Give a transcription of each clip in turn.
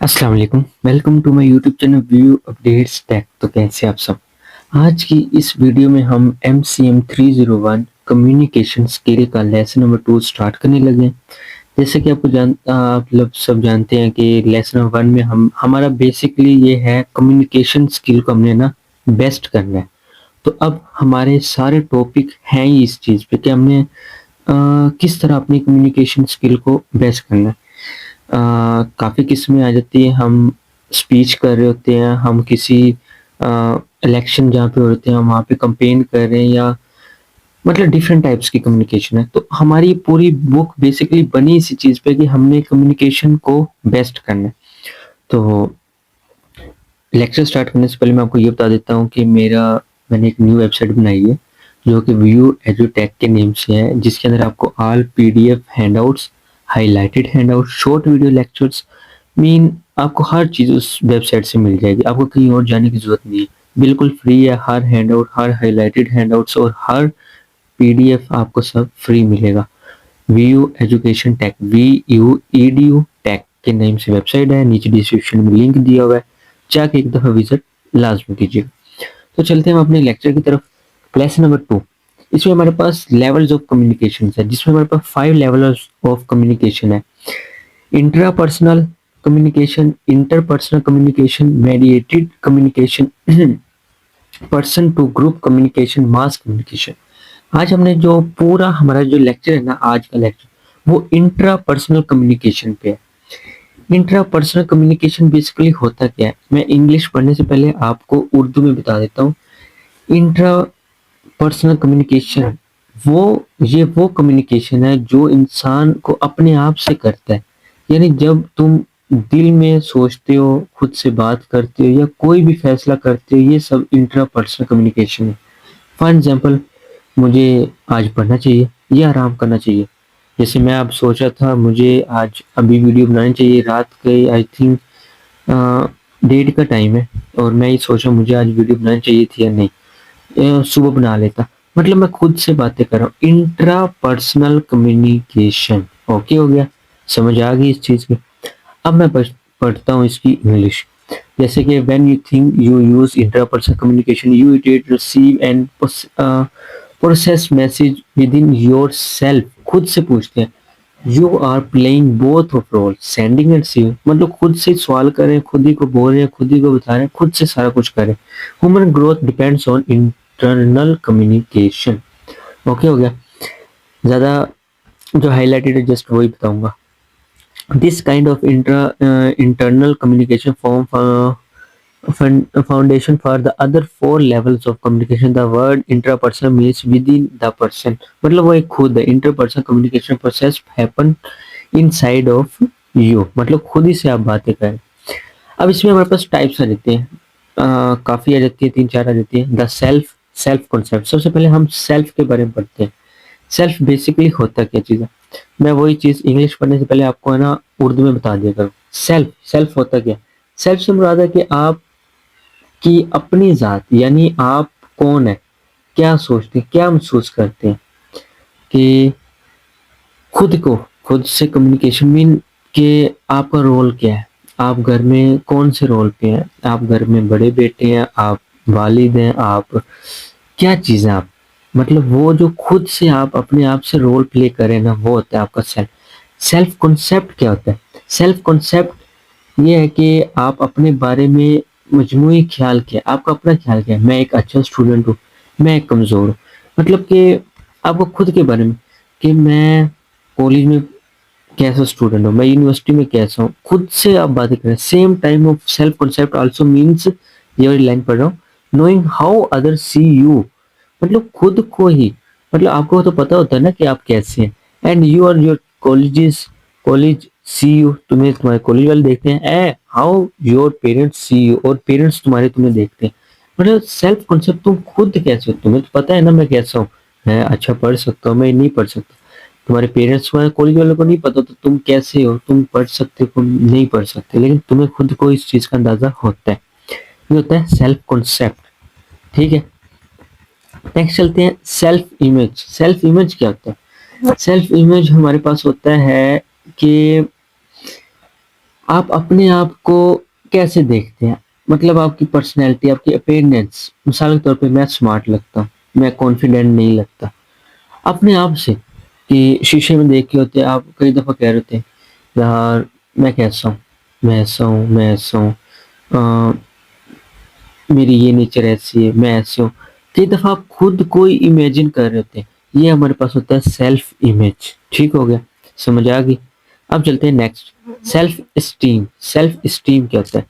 अस्सलाम वालेकुम, welcome to my YouTube channel view updates tech. तो कैसे आप सब। आज की इस वीडियो में हम MCM 301 कम्युनिकेशन स्किल का लेसन नंबर 2 स्टार्ट करने लगे हैं। जैसे कि आप लोग सब जानते हैं कि लेसन नंबर 1 में हम हमारा बेसिकली ये है कम्युनिकेशन स्किल को हमने ना बेस्ट करना है। तो अब हमारे सारे टॉपिक हैं ही इस चीज़ पे कि हमने किस तरह अपनी कम्युनिकेशन स्किल को बेस्ट करना है। काफ़ी किस्में आ जाती हैं। हम स्पीच कर रहे होते हैं, हम किसी इलेक्शन जहाँ पे होते हैं, हम वहाँ पे कैंपेन कर रहे हैं, या मतलब डिफरेंट टाइप्स की कम्युनिकेशन है। तो हमारी पूरी बुक बेसिकली बनी इसी चीज़ पे कि हमने कम्युनिकेशन को बेस्ट करना है। तो लेक्चर स्टार्ट करने से पहले मैं आपको ये बता देता हूँ कि मैंने एक न्यू वेबसाइट बनाई है, जो कि व्यू एजुटेक के नेम से है, जिसके अंदर आपको all PDF handouts, highlighted handout, short video lectures, mean आपको हर चीज़ उस वेबसाइट से मिल जाएगी। आपको कहीं और जाने की ज़रूरत नहीं है। बिल्कुल फ्री है हर हैंडआउट, हर हाइलाइटेड हैंडआउट्स और हर PDF आपको सब फ्री मिलेगा। View education tech, VUEDU tech के नेम से वेबसाइट है। नीचे डिस्क्रिप्शन में लिंक दिया हुआ है, जाके एक दफ़ा विजिट लाजमी कीजिएगा। तो चलते हैं हम अपने लेक्चर की तरफ। लेसन नंबर 2, इसमें हमारे पास लेवल्स ऑफ कम्युनिकेशन है, जिसमें हमारे पास 5 लेवल्स ऑफ कम्युनिकेशन है। Intrapersonal communication, interpersonal communication, mediated communication, person to group communication, mass communication. आज हमने जो पूरा हमारा जो लेक्चर है ना, आज का लेक्चर वो इंट्रापर्सनल कम्युनिकेशन पे है। इंट्रापर्सनल कम्युनिकेशन बेसिकली होता क्या है, मैं इंग्लिश पढ़ने से पहले आपको उर्दू में बता देता हूँ। इंट्रापर्सनल कम्युनिकेशन वो कम्युनिकेशन है जो इंसान को अपने आप से करता है। यानी जब तुम दिल में सोचते हो, खुद से बात करते हो, या कोई भी फैसला करते हो, ये सब इंट्रापर्सनल कम्युनिकेशन है। फॉर एग्जाम्पल, मुझे आज पढ़ना चाहिए या आराम करना चाहिए। जैसे मैं अब सोचा था मुझे आज अभी वीडियो बनानी चाहिए, रात के आई थिंक 1:30 का टाइम है, और मैं ये सोचा मुझे आज वीडियो बनानी चाहिए थी या नहीं, सुबह बना लेता। मतलब मैं खुद से बातें कर रहा हूँ, इंट्रा पर्सनल कम्युनिकेशन। ओके हो गया, समझ आ गई इस चीज़ की। अब मैं पढ़ता हूँ इसकी इंग्लिश। जैसे कि when you think you use intrapersonal communication, you it receive and process message within yourself. खुद से पूछते हैं। You are playing both of role, sending and receiving. मतलब खुद से सवाल करें, खुद ही को बोल रहे हैं, खुद ही को बता रहे हैं, खुद से सारा कुछ करें। Human growth depends on internal communication. Okay हो गया। ज़्यादा जो हाईलाइटेड है जस्ट वही बताऊंगा। This kind of internal communication form foundation for the other 4 levels of communication. The word intrapersonal means within the person, मतलब वो एक खुद है। interpersonal communication process happen inside of you, मतलब खुद ही से आप बातें करें। अब इसमें हमारे पास टाइप्स आ जाते हैं, काफ़ी आ जाती है, 3-4 आ जाती है। The self concept. सबसे पहले हम सेल्फ के बारे में पढ़ते हैं। सेल्फ बेसिकली होता क्या चीज़ है, मैं वही चीज़ इंग्लिश पढ़ने से पहले आपको है ना उर्दू में बता दिया करूँ। सेल्फ सेल्फ होता क्या, सेल्फ से मुराद है कि आप की अपनी ज़ात, यानी आप कौन है, क्या सोचते हैं, क्या महसूस करते हैं, कि खुद से कम्युनिकेशन मीन कि आपका रोल क्या है, आप घर में कौन से रोल पे हैं, आप घर में बड़े बेटे हैं, आप वालिद हैं, आप क्या चीज़ है आप। मतलब वो जो खुद से आप अपने आप से रोल प्ले करें ना, वो होता है आपका सेल्फ। सेल्फ कॉन्सेप्ट क्या होता है, सेल्फ कॉन्सेप्ट ये है कि आप अपने बारे में मजमूई ख्याल क्या है, आपका अपना ख्याल क्या है। मैं एक अच्छा स्टूडेंट हूँ, मैं एक कमज़ोर हूँ। मतलब कि आपको खुद के बारे में, कि मैं कॉलेज में कैसा स्टूडेंट हूँ, मैं यूनिवर्सिटी में कैसा हूँ, खुद से आप बातें करें। Same time of self concept also means, ये वाली लाइन पढ़ रहा हूँ, knowing how other see you. मतलब खुद को ही, मतलब आपको तो पता होता है ना कि आप कैसे हैं। And you are your college see you, तुम्हें तुम्हारे कॉलेज वाले देखते हैं। A how your parents see you, और पेरेंट्स तुम्हारे तुम्हें देखते हैं। मतलब सेल्फ कॉन्सेप्ट, तुम खुद कैसे हो, तुम्हें तो पता है ना मैं कैसा हूँ, मैं अच्छा पढ़ सकता हूँ, मैं नहीं पढ़ सकता। तुम्हारे पेरेंट्स को, कॉलेज वालों को नहीं पता तो तुम कैसे हो, तुम पढ़ सकते हो, नहीं पढ़ सकते, लेकिन तुम्हें खुद को इस चीज का अंदाजा होता है। ये होता है सेल्फ कॉन्सेप्ट। ठीक है, नेक्स्ट चलते हैं सेल्फ इमेज। सेल्फ इमेज क्या होता है, सेल्फ इमेज हमारे पास होता है कि आप अपने आप को कैसे देखते हैं? मतलब आपकी पर्सनैलिटी, आपकी अपीयरेंस, मिसाल के तौर पे मैं स्मार्ट लगता हूँ, मैं कॉन्फिडेंट नहीं लगता। अपने आप से कि शीशे में देख के होते हैं, आप कई दफ़ा कह रहे होते हैं, यार मैं कैसा हूँ? मैं ऐसा हूँ, मैं ऐसा हूँ। अ, मेरी ये नेचर ऐसी है, मैं ऐसे हूँ। कई दफ़ा आप खुद को ही इमेजिन कर रहे होते हैं। ये हमारे पास होता है सेल्फ इमेज। ठीक हो गया? समझ आ गई? अब चलते हैं next, self esteem. Self esteem क्या होता है?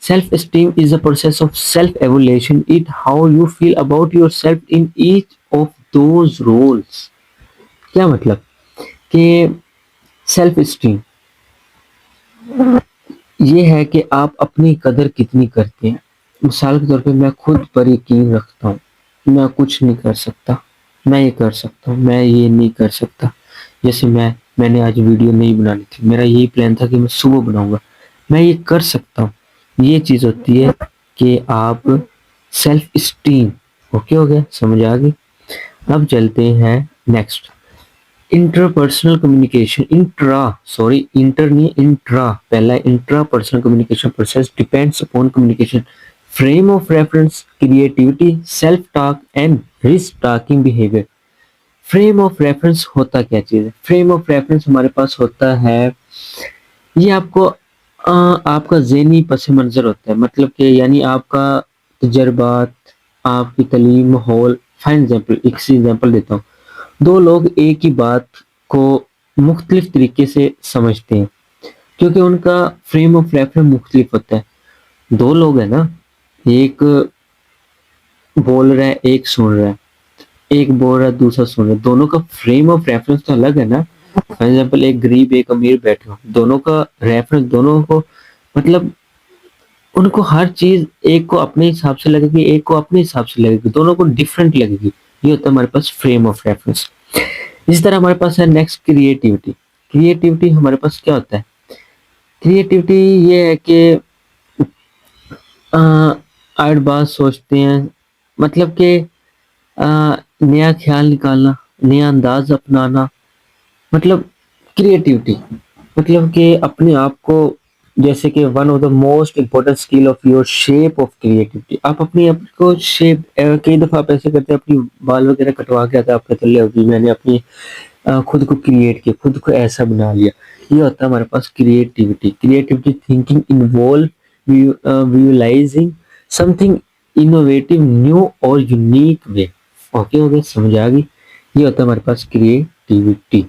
Self esteem is a process of self evaluation, it how you feel about yourself in each of those roles. क्या मतलब कि सेल्फ एस्टीम ये है कि आप अपनी कदर कितनी करते हैं। मिसाल के तौर पे मैं खुद पर यकीन रखता हूँ, मैं कुछ नहीं कर सकता, मैं ये कर सकता हूँ, मैं ये नहीं कर सकता। जैसे मैंने आज वीडियो नहीं बनानी थी, मेरा यही प्लान था कि मैं सुबह बनाऊंगा, मैं ये कर सकता हूँ। ये चीज़ होती है कि आप सेल्फ स्टीम। ओके हो गया, समझ आ गई? अब चलते हैं नेक्स्ट, इंटरपर्सनल कम्युनिकेशन। इंटर नहीं, इंट्रा पहला। Intrapersonal communication process depends upon communication frame of reference, creativity, self talk and risk talking behaviour. Frame of reference होता क्या चीज है? फ्रेम ऑफ रेफरेंस हमारे पास होता है, ये आपको आपका ज़हनी पस मंज़र होता है, मतलब कि यानी आपका तजर्बात, आपकी तालीम, माहौल। फॉर एग्जाम्पल, एक सी एग्जाम्पल देता हूँ। दो लोग एक ही बात को मुख्तलिफ तरीके से समझते हैं क्योंकि उनका फ्रेम ऑफ रेफरेंस मुख्तलिफ होता है। दो लोग हैं ना, एक बोल रहा है, एक सुन रहा है, एक बोल रहा है, दूसरा सुन रहा है, दोनों का फ्रेम ऑफ रेफरेंस तो अलग है ना। फॉर एग्जाम्पल, एक गरीब एक अमीर बैठे हो, दोनों का रेफरेंस, दोनों को मतलब उनको हर चीज, एक को अपने हिसाब से लगेगी, एक को अपने हिसाब से लगेगी, दोनों को डिफरेंट लगेगी। ये होता है हमारे पास फ्रेम ऑफ रेफरेंस। इस तरह हमारे पास है नेक्स्ट, क्रिएटिविटी। क्रिएटिविटी हमारे पास क्या होता है? क्रिएटिविटी ये है कि आउट बात सोचते हैं, मतलब कि नया ख्याल निकालना, नया अंदाज अपनाना, मतलब क्रिएटिविटी, मतलब कि अपने आप को, जैसे कि one of the most important skill of your shape of creativity. आप अपने आप को शेप, कई दफा आप ऐसे करते हैं, अपनी बाल वगैरह कटवा के आता है, आपके तले होगी, मैंने अपनी खुद को क्रिएट किया, खुद को ऐसा बना लिया। ये होता है हमारे पास creativity. Creativity thinking involve visualising something innovative, new और यूनिक वे। ओके हो गया, समझ आ गई? ये होता है हमारे पास क्रिएटिविटी।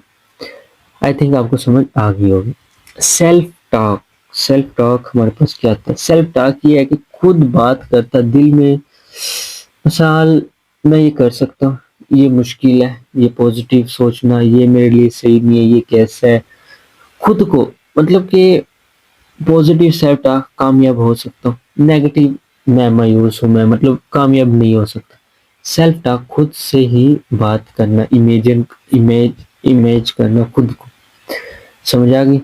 आई थिंक आपको समझ आ गई होगी। Self talk. सेल्फ टॉक हमारे पास क्या होता है? सेल्फ टॉक ये है कि खुद बात करता दिल में, मिसाल, मैं ये कर सकता हूँ, ये मुश्किल है, ये पॉजिटिव सोचना, ये मेरे लिए सही नहीं है, ये कैसा है। खुद को, मतलब कि पॉजिटिव सेल्फ टॉक, कामयाब हो सकता हूँ, नेगेटिव, मैं मायूस हूँ, मैं मतलब कामयाब नहीं हो सकता। सेल्फ टॉक खुद से ही बात करना, इमेज करना खुद को। समझ आ गई?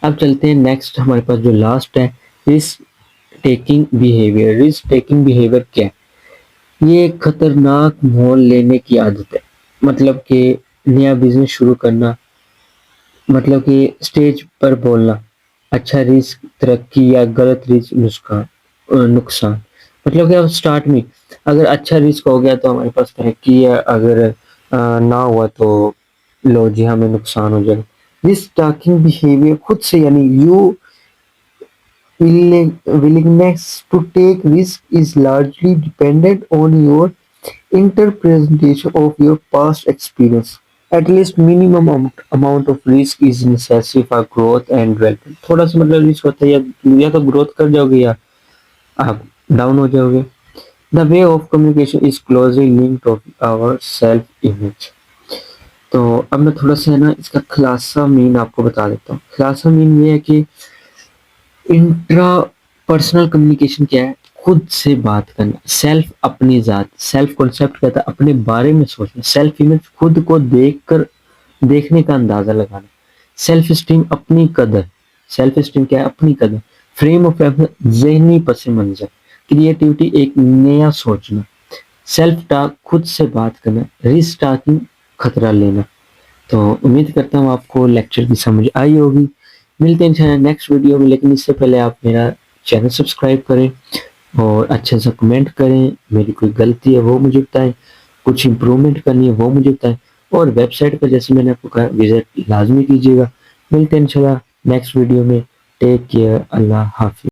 अब चलते हैं नेक्स्ट, हमारे पास जो लास्ट है, risk taking behaviour. Risk taking behaviour क्या है? ये एक खतरनाक मोल लेने की आदत है, मतलब कि नया बिजनेस शुरू करना, मतलब कि स्टेज पर बोलना, अच्छा रिस्क तरक्की या गलत रिस्क नुकसान। मतलब कि अब स्टार्ट में अगर अच्छा रिस्क हो गया तो हमारे पास तरक्की है, अगर ना हुआ तो लो जी हमें नुकसान हो जाएगा। रिस्क टेकिंग बिहेवियर खुद से, यानी you willingness to take risk is largely dependent on your interpretation of your past experience. At least minimum amount of risk is necessary for growth and development. थोड़ा सा मतलब रिस्क होता है, या तो ग्रोथ कर जाओगे या आप डाउन हो जाओगे। The way of communication is closely linked to our self image. तो अब मैं थोड़ा सा है ना इसका खुलासा मीन आपको बता देता हूँ। खुलासा मीन ये है कि इंट्रा पर्सनल कम्युनिकेशन क्या है? खुद से बात करना, सेल्फ, अपनी जात, सेल्फ कॉन्सेप्ट कहता है अपने बारे में सोचना, सेल्फ इमेज खुद को देखकर देखने का अंदाजा लगाना, सेल्फ स्टीम अपनी कदर, सेल्फ स्टीम क्या है? अपनी कदर, फ्रेम ऑफ रेफरेंस जहनी पस मंजर, क्रिएटिविटी एक नया सोचना, सेल्फ टॉक खुद से बात करना, रिस्क टॉकिंग खतरा लेना। तो उम्मीद करता हूँ आपको लेक्चर की समझ आई होगी। मिलते हैं इंशाल्लाह नेक्स्ट वीडियो में, लेकिन इससे पहले आप मेरा चैनल सब्सक्राइब करें और अच्छे से कमेंट करें, मेरी कोई गलती है वो मुझे बताएं, कुछ इम्प्रूवमेंट करनी है वो मुझे बताएं, और वेबसाइट पर जैसे मैंने आपको कहा विजिट लाजमी कीजिएगा। मिलते हैं इंशाल्लाह नेक्स्ट वीडियो में। टेक केयर, अल्लाह हाफिज।